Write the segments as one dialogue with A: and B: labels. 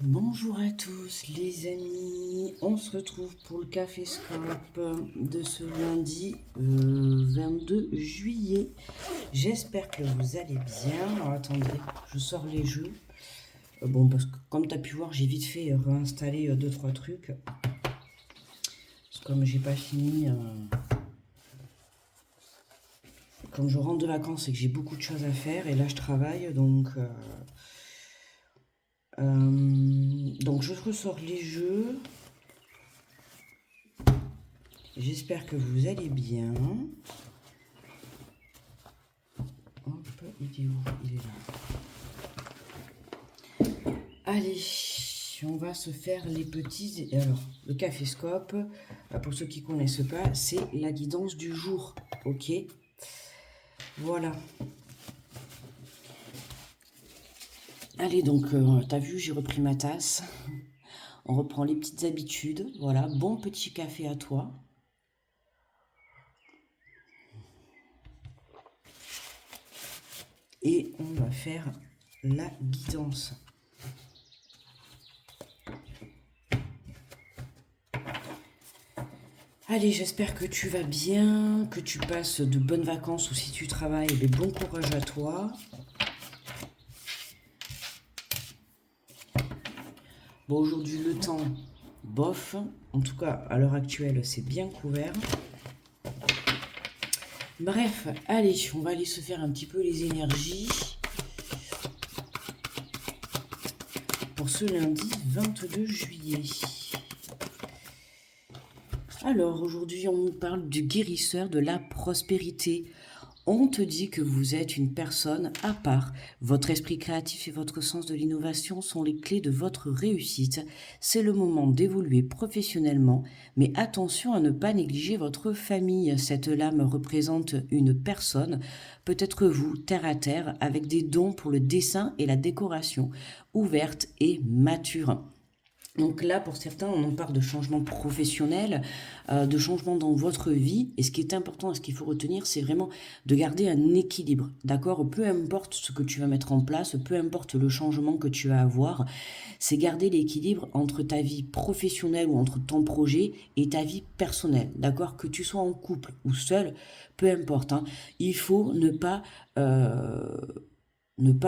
A: Bonjour à tous les amis, on se retrouve pour le Café Scope de ce lundi 22 juillet. J'espère que vous allez bien. Alors attendez, je sors les jeux. Bon, parce que comme tu as pu voir, j'ai vite fait réinstaller 2-3 trucs. Parce que comme j'ai pas fini, comme je rentre de vacances et que j'ai beaucoup de choses à faire, et là je travaille, donc je ressors les jeux. J'espère que vous allez bien. Hop, il est où? Il est là. Allez, on va se faire les petits... Alors, le caféscope, pour ceux qui ne connaissent pas, c'est la guidance du jour. Ok. Voilà. Allez, donc, t'as vu, j'ai repris ma tasse. On reprend les petites habitudes. Voilà, bon petit café à toi. Et on va faire la guidance. Allez, j'espère que tu vas bien, que tu passes de bonnes vacances ou si tu travailles, eh bon courage à toi. Bon, aujourd'hui, le temps, bof. En tout cas, à l'heure actuelle, c'est bien couvert. Bref, allez, on va aller se faire un petit peu les énergies pour ce lundi 22 juillet. Alors, aujourd'hui, on nous parle du guérisseur de la prospérité. On te dit que vous êtes une personne à part. Votre esprit créatif et votre sens de l'innovation sont les clés de votre réussite. C'est le moment d'évoluer professionnellement, mais attention à ne pas négliger votre famille. Cette lame représente une personne, peut-être vous, terre à terre, avec des dons pour le dessin et la décoration, ouverte et mature. Donc là, pour certains, on en parle de changement professionnel, de changement dans votre vie. Et ce qui est important et ce qu'il faut retenir, c'est vraiment de garder un équilibre, d'accord? Peu importe ce que tu vas mettre en place, peu importe le changement que tu vas avoir, c'est garder l'équilibre entre ta vie professionnelle ou entre ton projet et ta vie personnelle, d'accord? Que tu sois en couple ou seul, peu importe, hein. Il faut ne pas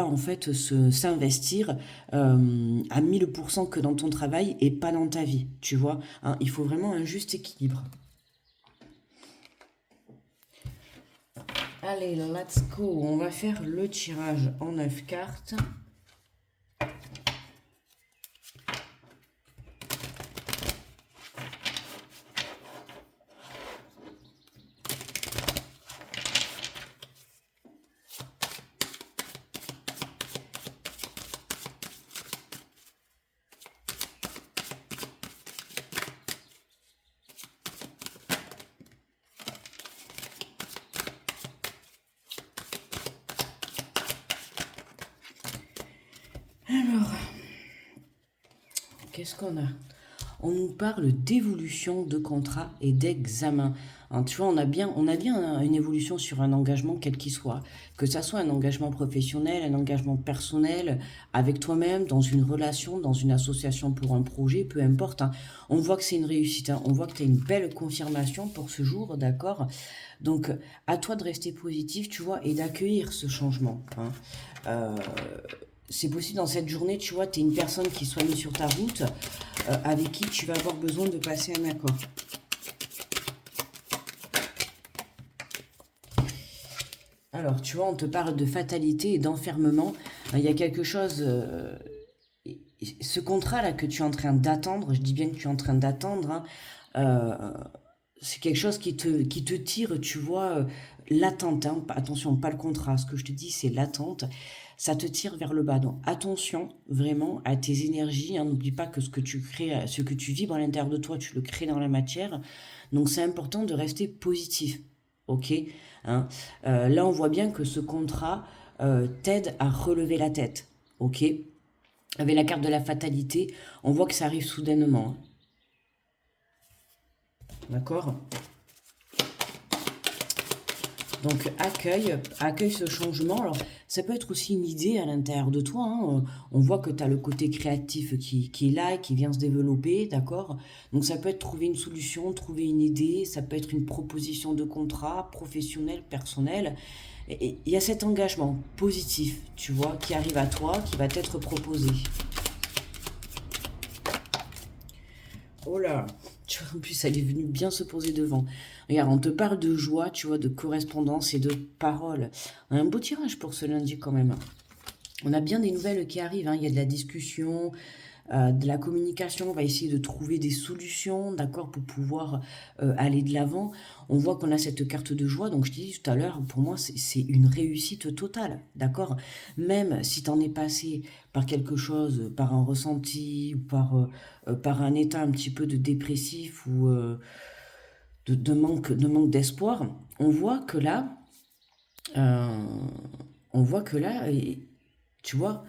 A: en fait s'investir à 1000% que dans ton travail et pas dans ta vie, tu vois, hein, il faut vraiment un juste équilibre. Allez, let's go, on va faire le tirage en 9 cartes. Alors, qu'est-ce qu'on a? On nous parle d'évolution de contrat et d'examen. Hein, tu vois, on a bien une évolution sur un engagement quel qu'il soit, que ça soit un engagement professionnel, un engagement personnel, avec toi-même, dans une relation, dans une association pour un projet, peu importe, hein. On voit que c'est une réussite, hein. On voit que tu as une belle confirmation pour ce jour, d'accord? Donc, à toi de rester positif, tu vois, et d'accueillir ce changement, hein. Euh, c'est possible dans cette journée, tu vois, tu es une personne qui soit mise sur ta route, avec qui tu vas avoir besoin de passer un accord. Alors, tu vois, on te parle de fatalité et d'enfermement. Il y a quelque chose... ce contrat-là que tu es en train d'attendre, je dis bien que tu es en train d'attendre, hein, euh, c'est quelque chose qui te tire, tu vois, l'attente, hein. Attention, pas le contrat, ce que je te dis, c'est l'attente. Ça te tire vers le bas. Donc, attention vraiment à tes énergies, hein. N'oublie pas que ce que tu crées, ce que tu vibres à l'intérieur de toi, tu le crées dans la matière. Donc, c'est important de rester positif. Ok, hein. Là, on voit bien que ce contrat t'aide à relever la tête. Ok, avec la carte de la fatalité, on voit que ça arrive soudainement, hein. D'accord. Donc accueille ce changement. Alors ça peut être aussi une idée à l'intérieur de toi, hein. On voit que tu as le côté créatif qui est là, qui vient se développer, d'accord? Donc ça peut être trouver une solution, trouver une idée, ça peut être une proposition de contrat professionnel, personnel. Et il y a cet engagement positif, tu vois, qui arrive à toi, qui va t'être proposé. Oh là, tu vois, en plus, elle est venue bien se poser devant. Regarde, on te parle de joie, tu vois, de correspondance et de parole. On a un beau tirage pour ce lundi quand même. On a bien des nouvelles qui arrivent, hein. Il y a de la discussion, de la communication. On va essayer de trouver des solutions, d'accord, pour pouvoir aller de l'avant. On voit qu'on a cette carte de joie. Donc, je t'ai dit tout à l'heure, pour moi, c'est une réussite totale, d'accord? Même si tu en es passé par quelque chose, par un ressenti, ou par un état un petit peu de dépressif ou de manque d'espoir, on voit que là, euh, on voit que là, tu vois,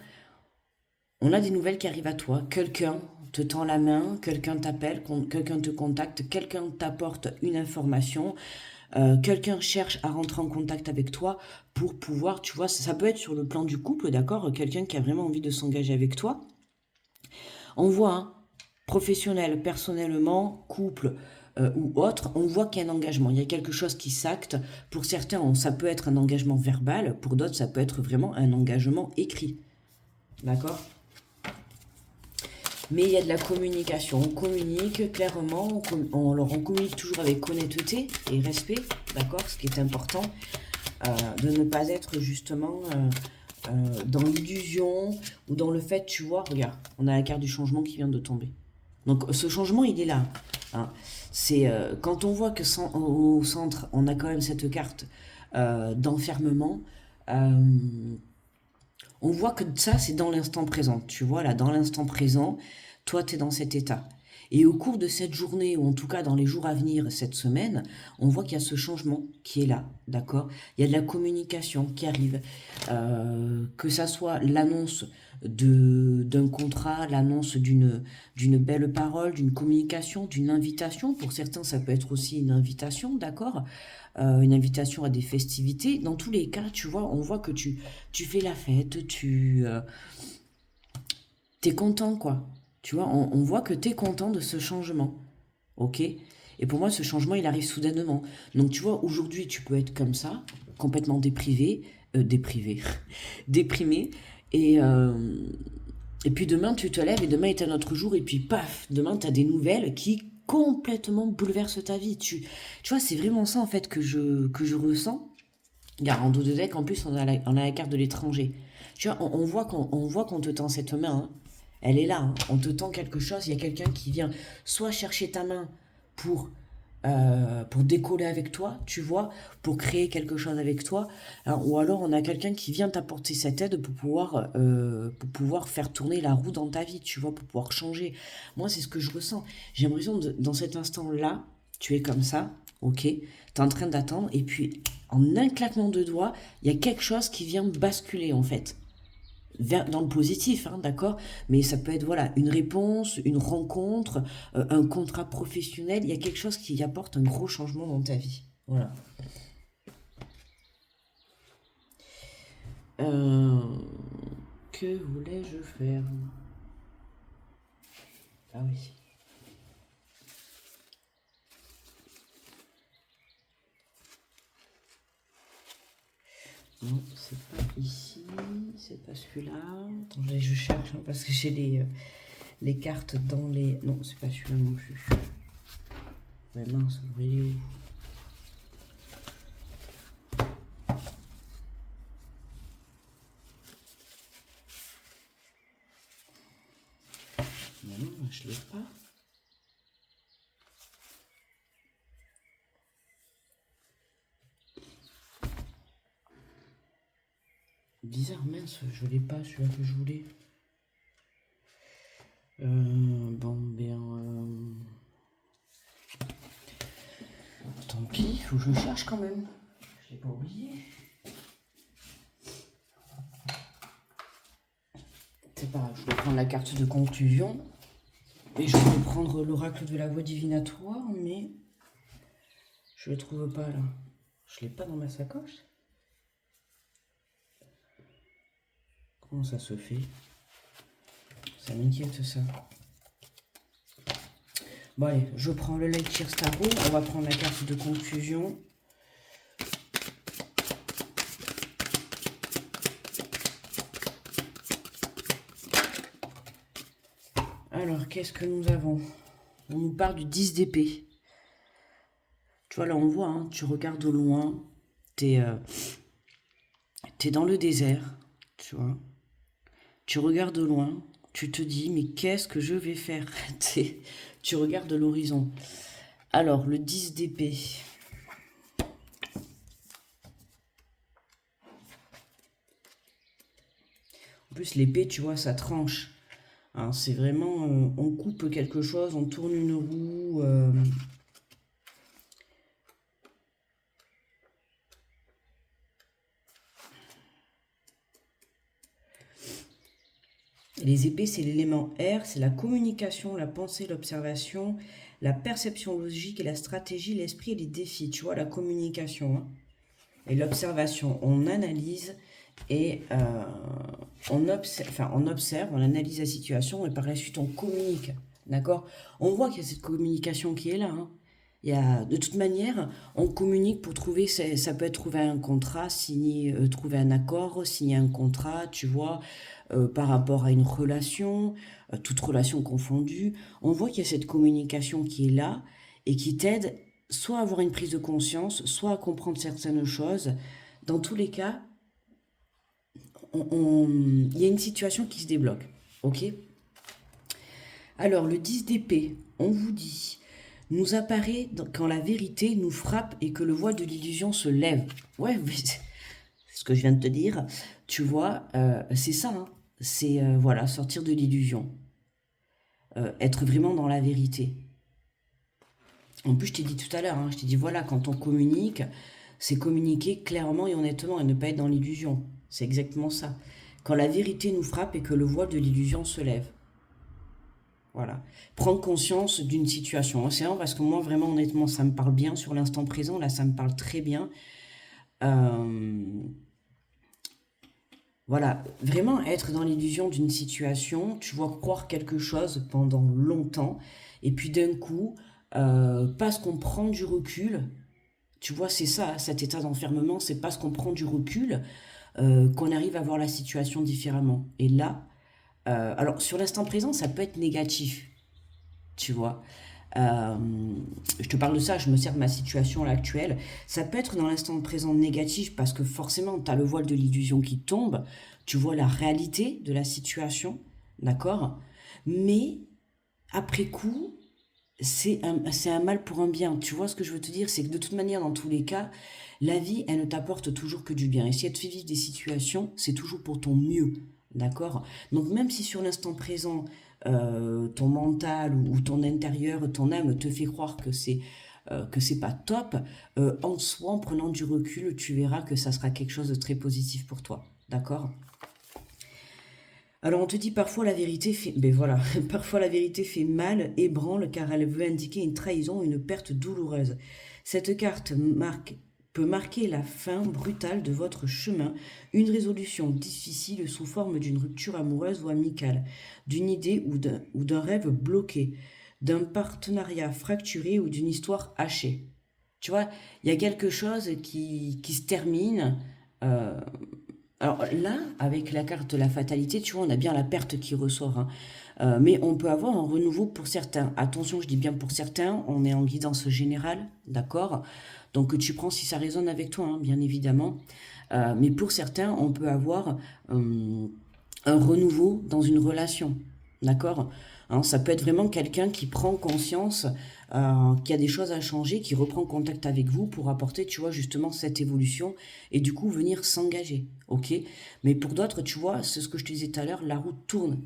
A: on a des nouvelles qui arrivent à toi. Quelqu'un te tend la main, quelqu'un t'appelle, quelqu'un te contacte, quelqu'un t'apporte une information, quelqu'un cherche à rentrer en contact avec toi pour pouvoir, tu vois, ça peut être sur le plan du couple, d'accord? Quelqu'un qui a vraiment envie de s'engager avec toi. On voit, hein, professionnel, personnellement, couple ou autre, on voit qu'il y a un engagement, il y a quelque chose qui s'acte. Pour certains, ça peut être un engagement verbal, pour d'autres, ça peut être vraiment un engagement écrit. D'accord? Mais il y a de la communication. On communique clairement, on communique toujours avec honnêteté et respect, d'accord? Ce qui est important, de ne pas être justement dans l'illusion ou dans le fait, tu vois, regarde, on a la carte du changement qui vient de tomber. Donc ce changement, il est là, hein. C'est quand on voit que au centre, on a quand même cette carte d'enfermement. On voit que ça, c'est dans l'instant présent. Tu vois, là, dans l'instant présent, toi, tu es dans cet état. Et au cours de cette journée, ou en tout cas dans les jours à venir, cette semaine, on voit qu'il y a ce changement qui est là, d'accord? Il y a de la communication qui arrive, que ça soit l'annonce d'un contrat, l'annonce d'une belle parole, d'une communication, d'une invitation. Pour certains, ça peut être aussi une invitation, d'accord? Une invitation à des festivités. Dans tous les cas, tu vois, on voit que tu fais la fête, t'es content, quoi. Tu vois, on voit que t'es content de ce changement. Ok? Et pour moi, ce changement, il arrive soudainement. Donc, tu vois, aujourd'hui, tu peux être comme ça, complètement déprimé. Et puis demain, tu te lèves et demain est un autre jour. Et puis, paf, demain, tu as des nouvelles qui complètement bouleversent ta vie. Tu vois, c'est vraiment ça, en fait, que je ressens. Regarde, en dos de deck, en plus, on a la carte de l'étranger. Tu vois, on voit qu'on te tend cette main, hein. Elle est là, hein. On te tend quelque chose. Il y a quelqu'un qui vient soit chercher ta main pour, pour décoller avec toi, tu vois, pour créer quelque chose avec toi. Ou alors, on a quelqu'un qui vient t'apporter cette aide pour pouvoir faire tourner la roue dans ta vie, tu vois, pour pouvoir changer. Moi, c'est ce que je ressens. J'ai l'impression, dans cet instant-là, tu es comme ça, ok, tu es en train d'attendre, et puis en un claquement de doigts, il y a quelque chose qui vient basculer en fait. Dans le positif, hein, d'accord? Mais ça peut être voilà, une réponse, une rencontre, un contrat professionnel. Il y a quelque chose qui apporte un gros changement dans ta vie. Voilà. Euh, que voulais-je faire? Ah oui. Non, c'est pas ici, c'est pas celui-là. Attends, je cherche, hein, parce que j'ai les cartes dans les... Non, c'est pas celui-là non plus. Mais mince, il est où? Non, je l'ai pas. Bizarre, mince, je l'ai pas, celui-là que je voulais. Bon, bien... Tant pis, faut que je cherche quand même. Je l'ai pas oublié. C'est pas grave, je vais prendre la carte de conclusion. Et je vais prendre l'oracle de la voix divinatoire, mais je le trouve pas là. Je l'ai pas dans ma sacoche. Comment ça se fait? Ça m'inquiète ça. Bon allez, je prends le Light Cheers Tarot. On va prendre la carte de conclusion. Alors, qu'est-ce que nous avons? On nous parle du 10 d'épée. Tu vois, là, on voit, hein, tu regardes au loin. T'es dans le désert, tu vois. Tu regardes au loin. Tu te dis, mais qu'est-ce que je vais faire? Tu regardes l'horizon. Alors, le 10 d'épée. En plus, l'épée, tu vois, ça tranche. Hein, c'est vraiment, on coupe quelque chose, on tourne une roue. Les épées, c'est l'élément air, c'est la communication, la pensée, l'observation, la perception logique et la stratégie, l'esprit et les défis. Tu vois, la communication, hein, et l'observation. On analyse et on observe, on analyse la situation et par la suite on communique. D'accord? On voit qu'il y a cette communication qui est là. Hein. Il y a, de toute manière, on communique pour trouver, ça peut être trouver un contrat, signer, trouver un accord, signer un contrat, tu vois, par rapport à une relation, toute relation confondue. On voit qu'il y a cette communication qui est là et qui t'aide soit à avoir une prise de conscience, soit à comprendre certaines choses. Dans tous les cas, il y a une situation qui se débloque. Ok? Alors, le 10 d'épée, on vous dit, nous apparaît quand la vérité nous frappe et que le voile de l'illusion se lève. Ouais, mais c'est ce que je viens de te dire. Tu vois, c'est ça. Hein. C'est, voilà, sortir de l'illusion. Être vraiment dans la vérité. En plus, je t'ai dit tout à l'heure, hein, je t'ai dit, voilà, quand on communique, c'est communiquer clairement et honnêtement et ne pas être dans l'illusion. C'est exactement ça. Quand la vérité nous frappe et que le voile de l'illusion se lève. Voilà. Prendre conscience d'une situation. C'est vrai parce que moi, vraiment, honnêtement, ça me parle bien sur l'instant présent. Là, ça me parle très bien. Voilà. Vraiment être dans l'illusion d'une situation. Tu vois croire quelque chose pendant longtemps. Et puis d'un coup, parce qu'on prend du recul, tu vois, c'est ça, cet état d'enfermement, c'est parce qu'on prend du recul qu'on arrive à voir la situation différemment. Et là, alors sur l'instant présent, ça peut être négatif, tu vois. Euh, je te parle de ça, je me sers de ma situation là, actuelle. Ça peut être dans l'instant présent négatif parce que forcément, tu as le voile de l'illusion qui tombe, tu vois la réalité de la situation, d'accord? Mais après coup, c'est un mal pour un bien. Tu vois ce que je veux te dire? C'est que de toute manière, dans tous les cas, la vie, elle ne t'apporte toujours que du bien. Et si elle te fait vivre des situations, c'est toujours pour ton mieux. D'accord? Donc même si sur l'instant présent, ton mental ou ton intérieur, ton âme te fait croire que c'est pas top, en soi, en prenant du recul, tu verras que ça sera quelque chose de très positif pour toi. D'accord? Alors on te dit parfois la vérité fait, ben voilà, parfois la vérité fait mal, ébranle car elle veut indiquer une trahison, une perte douloureuse. Cette carte peut marquer la fin brutale de votre chemin, une résolution difficile sous forme d'une rupture amoureuse ou amicale, d'une idée ou d'un rêve bloqué, d'un partenariat fracturé ou d'une histoire hachée. Tu vois, il y a quelque chose qui se termine. euh, alors là, avec la carte de la fatalité, tu vois, on a bien la perte qui ressort. Hein. Mais on peut avoir un renouveau pour certains. Attention, je dis bien pour certains, on est en guidance générale, d'accord? Donc tu prends si ça résonne avec toi, hein, bien évidemment. Mais pour certains, on peut avoir un renouveau dans une relation, d'accord? Hein, ça peut être vraiment quelqu'un qui prend conscience qu'il y a des choses à changer, qui reprend contact avec vous pour apporter, tu vois, justement cette évolution et du coup venir s'engager, ok? Mais pour d'autres, tu vois, c'est ce que je te disais tout à l'heure, la roue tourne,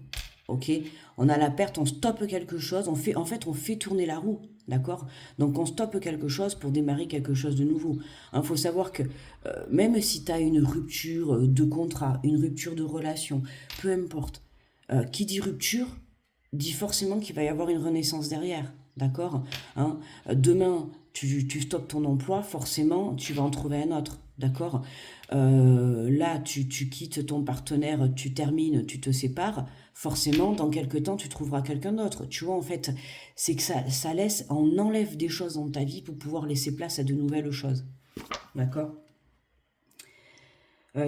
A: ok? On a la perte, on stoppe quelque chose, en fait, on fait tourner la roue, d'accord? Donc on stoppe quelque chose pour démarrer quelque chose de nouveau. Il faut savoir que même si tu as une rupture de contrat, une rupture de relation, peu importe, qui dit rupture, dit forcément qu'il va y avoir une renaissance derrière, d'accord? Hein, demain, tu stoppes ton emploi, forcément, tu vas en trouver un autre, d'accord? Là, tu quittes ton partenaire, tu termines, tu te sépares, forcément, dans quelques temps, tu trouveras quelqu'un d'autre. Tu vois, en fait, c'est que ça laisse, on enlève des choses dans ta vie pour pouvoir laisser place à de nouvelles choses, d'accord?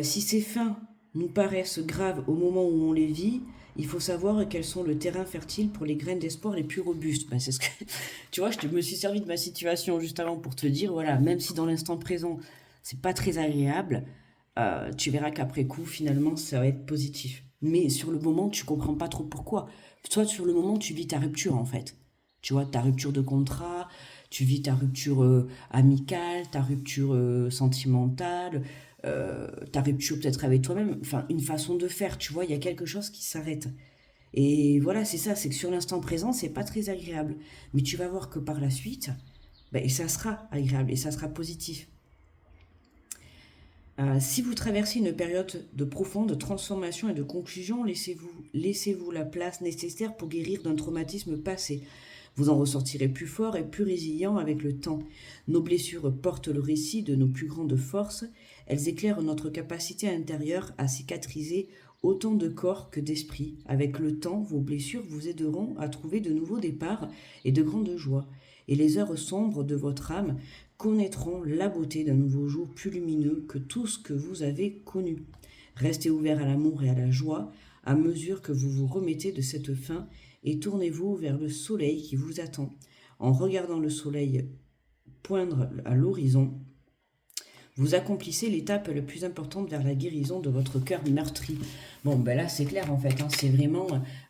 A: Si ces fins nous paraissent graves au moment où on les vit, il faut savoir quels sont le terrain fertile pour les graines d'espoir les plus robustes. Ben, c'est ce que tu vois, me suis servi de ma situation juste avant pour te dire, voilà, même si dans l'instant présent, c'est pas très agréable, tu verras qu'après coup, finalement, ça va être positif. Mais sur le moment, tu comprends pas trop pourquoi. Toi, sur le moment, tu vis ta rupture, en fait. Tu vois, ta rupture de contrat, tu vis ta rupture amicale, ta rupture sentimentale, ta rupture peut-être avec toi-même, enfin une façon de faire, tu vois, il y a quelque chose qui s'arrête. Et voilà, c'est ça, c'est que sur l'instant présent, c'est pas très agréable. Mais tu vas voir que par la suite, ben, ça sera agréable et ça sera positif. Si vous traversez une période de profonde transformation et de conclusion, laissez-vous la place nécessaire pour guérir d'un traumatisme passé. Vous en ressortirez plus fort et plus résilient avec le temps. Nos blessures portent le récit de nos plus grandes forces. Elles éclairent notre capacité intérieure à cicatriser autant de corps que d'esprit. Avec le temps, vos blessures vous aideront à trouver de nouveaux départs et de grandes joies. Et les heures sombres de votre âme connaîtront la beauté d'un nouveau jour plus lumineux que tout ce que vous avez connu. Restez ouvert à l'amour et à la joie à mesure que vous vous remettez de cette fin et tournez-vous vers le soleil qui vous attend. En regardant le soleil poindre à l'horizon, vous accomplissez l'étape la plus importante vers la guérison de votre cœur meurtri. Bon, ben là, c'est clair, en fait. Hein, c'est vraiment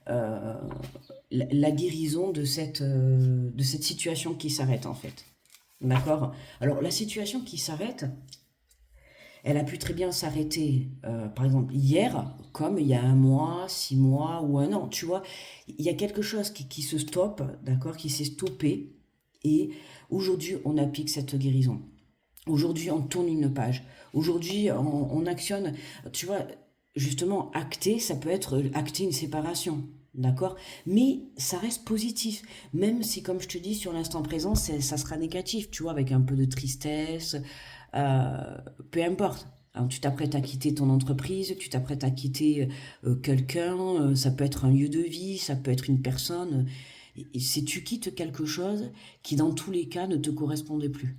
A: la guérison de cette situation qui s'arrête, en fait. D'accord? Alors, la situation qui s'arrête, elle a pu très bien s'arrêter, par exemple, hier, comme il y a un mois, 6 mois ou un an. Tu vois, il y a quelque chose qui se stoppe, d'accord, qui s'est stoppé. Et aujourd'hui, on applique cette guérison. Aujourd'hui, on tourne une page. Aujourd'hui, on actionne. Tu vois, justement, acter, ça peut être acter une séparation. D'accord? Mais ça reste positif. Même si, comme je te dis, sur l'instant présent, ça sera négatif. Tu vois, avec un peu de tristesse. euh, Peu importe. Alors, tu t'apprêtes à quitter ton entreprise, tu t'apprêtes à quitter quelqu'un. Ça peut être un lieu de vie, ça peut être une personne. Et si tu quittes quelque chose qui, dans tous les cas, ne te correspondait plus.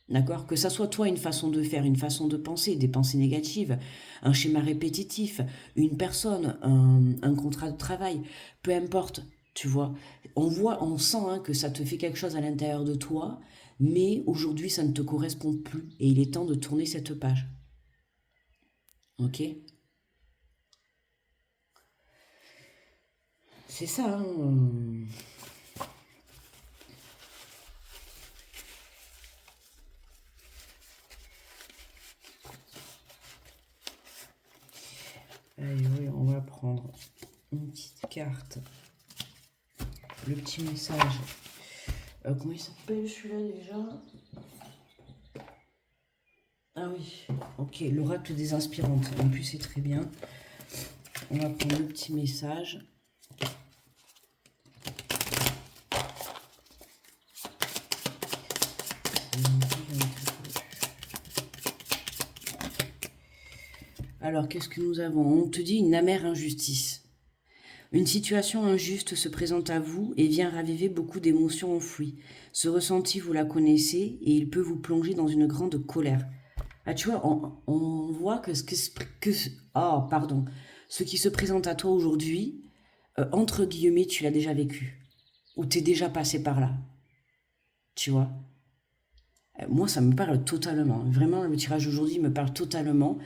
A: D'accord? Que ça soit toi une façon de faire, une façon de penser, des pensées négatives, un schéma répétitif, une personne, un contrat de travail, peu importe, tu vois. On sent hein, que ça te fait quelque chose à l'intérieur de toi, mais aujourd'hui ça ne te correspond plus et il est temps de tourner cette page. Ok? C'est ça, hein. Allez, oui, on va prendre une petite carte, le petit message. Comment il s'appelle celui-là déjà? Ah oui, ok, l'oracle des inspirantes. En plus, c'est très bien. On va prendre le petit message. Alors, qu'est-ce que nous avons? On te dit une amère injustice. Une situation injuste se présente à vous et vient raviver beaucoup d'émotions enfouies. Ce ressenti, vous la connaissez et il peut vous plonger dans une grande colère. Ah, tu vois, on voit oh, pardon. Ce qui se présente à toi aujourd'hui, entre guillemets, tu l'as déjà vécu. Ou t'es déjà passé par là. Tu vois. Moi, ça me parle totalement. Vraiment, le tirage d'aujourd'hui me parle totalement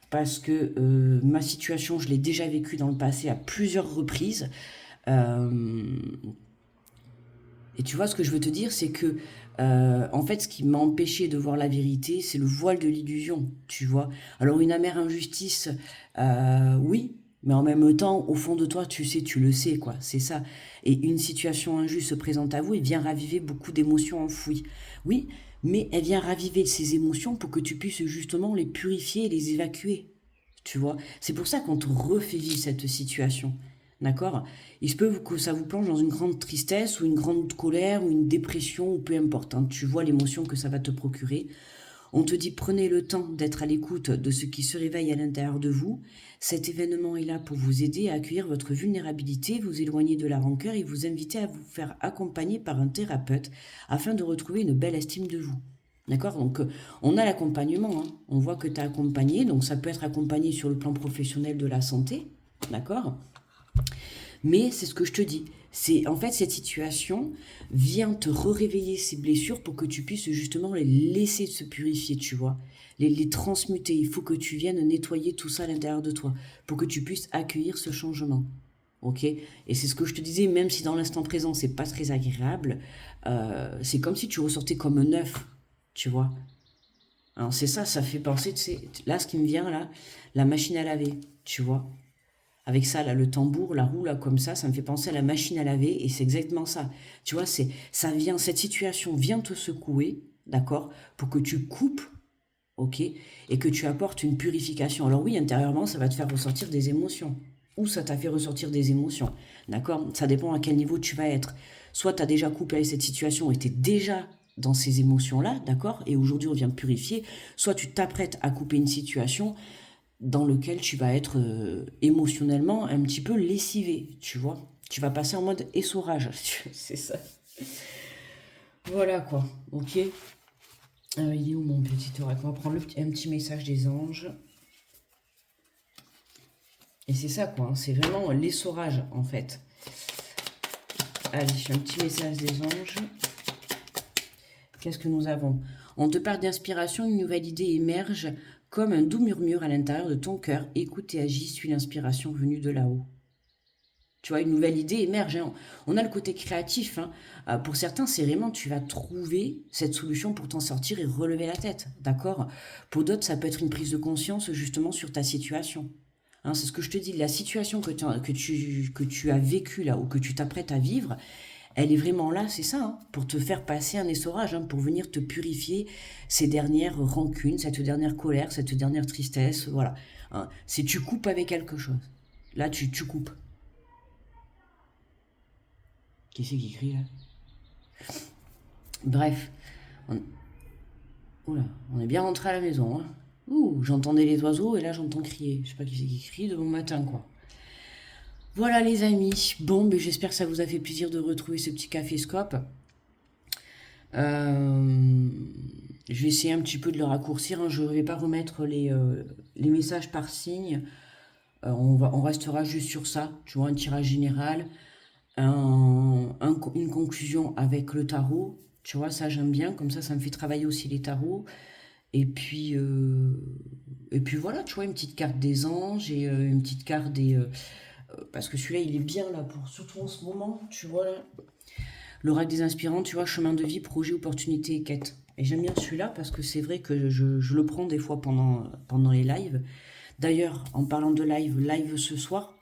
A: parce que ma situation, je l'ai déjà vécue dans le passé à plusieurs reprises. Euh, et tu vois, ce que je veux te dire, c'est que, en fait, ce qui m'a empêché de voir la vérité, c'est le voile de l'illusion, tu vois. Alors, une amère injustice, oui, mais en même temps, au fond de toi, tu sais, tu le sais, quoi, c'est ça. Et une situation injuste se présente à vous et vient raviver beaucoup d'émotions enfouies. Oui, mais elle vient raviver ces émotions pour que tu puisses justement les purifier et les évacuer, tu vois. C'est pour ça qu'on te refait vivre cette situation. d'accord? Il se peut que ça vous plonge dans une grande tristesse ou une grande colère ou une dépression ou peu importe, hein, tu vois l'émotion que ça va te procurer. On te dit prenez le temps d'être à l'écoute de ce qui se réveille à l'intérieur de vous. Cet événement est là pour vous aider à accueillir votre vulnérabilité, vous éloigner de la rancœur et vous inviter à vous faire accompagner par un thérapeute afin de retrouver une belle estime de vous. D'accord? Donc, on a l'accompagnement, hein. On voit que tu as accompagné, donc ça peut être accompagné sur le plan professionnel de la santé. D'accord? Mais c'est ce que je te dis. C'est en fait cette situation vient te réveiller ces blessures pour que tu puisses justement les laisser se purifier, tu vois, les transmuter. Il faut que tu viennes nettoyer tout ça à l'intérieur de toi pour que tu puisses accueillir ce changement. Ok? Et c'est ce que je te disais, même si dans l'instant présent c'est pas très agréable, c'est comme si tu ressortais comme un œuf, tu vois. Alors c'est ça, ça fait penser, tu sais, là ce qui me vient là, la machine à laver, tu vois. Avec ça, là, le tambour, la roue, là, comme ça me fait penser à la machine à laver, et c'est exactement ça. Tu vois, ça vient, cette situation vient te secouer, d'accord, pour que tu coupes, ok, et que tu apportes une purification. Alors oui, intérieurement, ça va te faire ressortir des émotions. Ou ça t'a fait ressortir des émotions, d'accord? Ça dépend à quel niveau tu vas être. Soit tu as déjà coupé avec cette situation et tu es déjà dans ces émotions-là, d'accord? Et aujourd'hui, on vient purifier. Soit tu t'apprêtes à couper une situation dans lequel tu vas être émotionnellement un petit peu lessivé, tu vois. Tu vas passer en mode essorage, c'est ça. Voilà quoi, ok. Il est où mon petit oracle? On va prendre un petit message des anges. Et c'est ça quoi, hein, c'est vraiment l'essorage en fait. Allez, un petit message des anges. Qu'est-ce que nous avons? On te parle d'inspiration, une nouvelle idée émerge comme un doux murmure à l'intérieur de ton cœur. Écoute et agis, suis l'inspiration venue de là-haut. Tu vois, une nouvelle idée émerge, hein. On a le côté créatif, hein. Pour certains, c'est vraiment, tu vas trouver cette solution pour t'en sortir et relever la tête, d'accord? Pour d'autres, ça peut être une prise de conscience justement sur ta situation. Hein, c'est ce que je te dis, la situation que tu as vécue là, ou que tu t'apprêtes à vivre, elle est vraiment là, c'est ça, hein, pour te faire passer un essorage, hein, pour venir te purifier ces dernières rancunes, cette dernière colère, cette dernière tristesse, voilà. Hein, si tu coupes avec quelque chose, là, tu coupes. Qui c'est qui crie là? Bref, on... Oula, on est bien rentré à la maison, hein. Ouh, j'entendais les oiseaux et là j'entends crier. Je sais pas qui c'est qui crie de bon matin, quoi. Voilà les amis. Bon, ben, j'espère que ça vous a fait plaisir de retrouver ce petit café-scope. Euh, je vais essayer un petit peu de le raccourcir, hein. Je ne vais pas remettre les messages par signe. On restera juste sur ça. Tu vois, un tirage général, une conclusion avec le tarot. Tu vois, ça j'aime bien. Comme ça me fait travailler aussi les tarots. Et puis, voilà, tu vois, une petite carte des anges et une petite carte des... parce que celui-là, il est bien là, pour surtout en ce moment, tu vois, là. L'oracle des inspirants, tu vois, chemin de vie, projet, opportunité et quête. Et j'aime bien celui-là parce que c'est vrai que je le prends des fois pendant les lives. D'ailleurs, en parlant de live ce soir,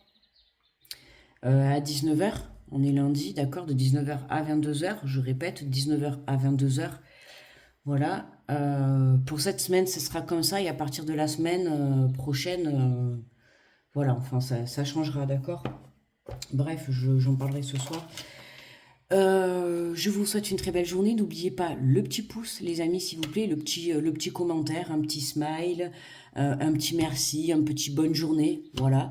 A: à 19h, on est lundi, d'accord, de 19h à 22h, je répète, 19h à 22h. Voilà, pour cette semaine, ce sera comme ça, et à partir de la semaine prochaine, voilà, enfin, ça changera, d'accord? Bref, j'en parlerai ce soir. Je vous souhaite une très belle journée. N'oubliez pas le petit pouce, les amis, s'il vous plaît, le petit commentaire, un petit smile, un petit merci, un petit bonne journée. Voilà.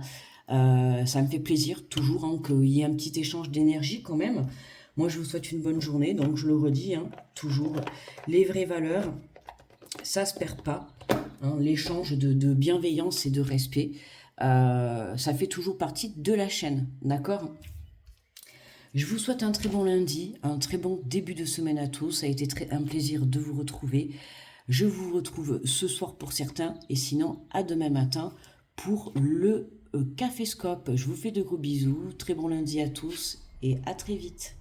A: Ça me fait plaisir, toujours, hein, qu'il y ait un petit échange d'énergie quand même. Moi, je vous souhaite une bonne journée. Donc, je le redis, hein, toujours, les vraies valeurs, ça se perd pas. Hein, l'échange de bienveillance et de respect, ça fait toujours partie de la chaîne. D'accord? Je vous souhaite un très bon lundi, un très bon début de semaine à tous. Ça a été un plaisir de vous retrouver. Je vous retrouve ce soir pour certains et sinon à demain matin pour le Caféscope. Je vous fais de gros bisous. Très bon lundi à tous et à très vite.